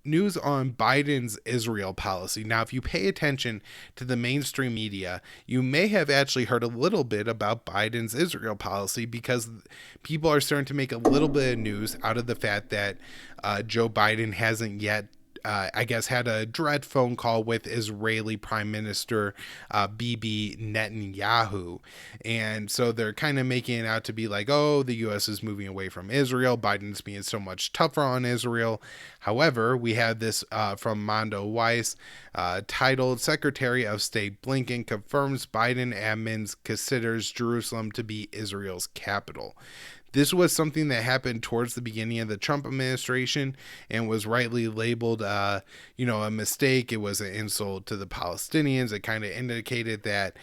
news on Biden's Israel policy. Now, if you pay attention to the mainstream media, you may have actually heard a little bit about Biden's Israel policy because people are starting to make a little bit of news out of the fact that Joe Biden hasn't yet I guess, had a direct phone call with Israeli Prime Minister Bibi Netanyahu. And so they're kind of making it out to be like, oh, the U.S. is moving away from Israel. Biden's being so much tougher on Israel. However, we have this from Mondo Weiss titled Secretary of State Blinken confirms Biden admin considers Jerusalem to be Israel's capital. This was something that happened towards the beginning of the Trump administration and was rightly labeled, a mistake. It was an insult to the Palestinians. It kind of indicated that,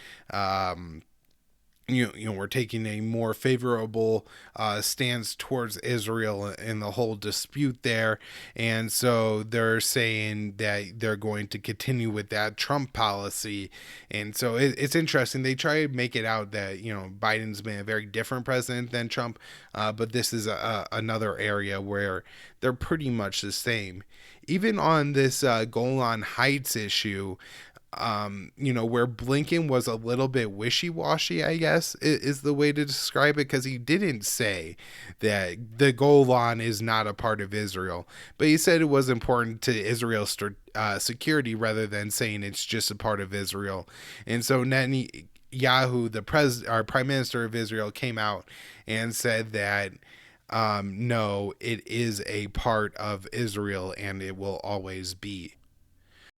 we're taking a more favorable stance towards Israel in the whole dispute there. And so they're saying that they're going to continue with that Trump policy. And so it's interesting. They try to make it out that, Biden's been a very different president than Trump, but this is another area where they're pretty much the same. Even on this Golan Heights issue, where Blinken was a little bit wishy-washy, I guess, is the way to describe it, because he didn't say that the Golan is not a part of Israel, but he said it was important to Israel's security rather than saying it's just a part of Israel. And so Netanyahu, our prime minister of Israel, came out and said that no, it is a part of Israel and it will always be.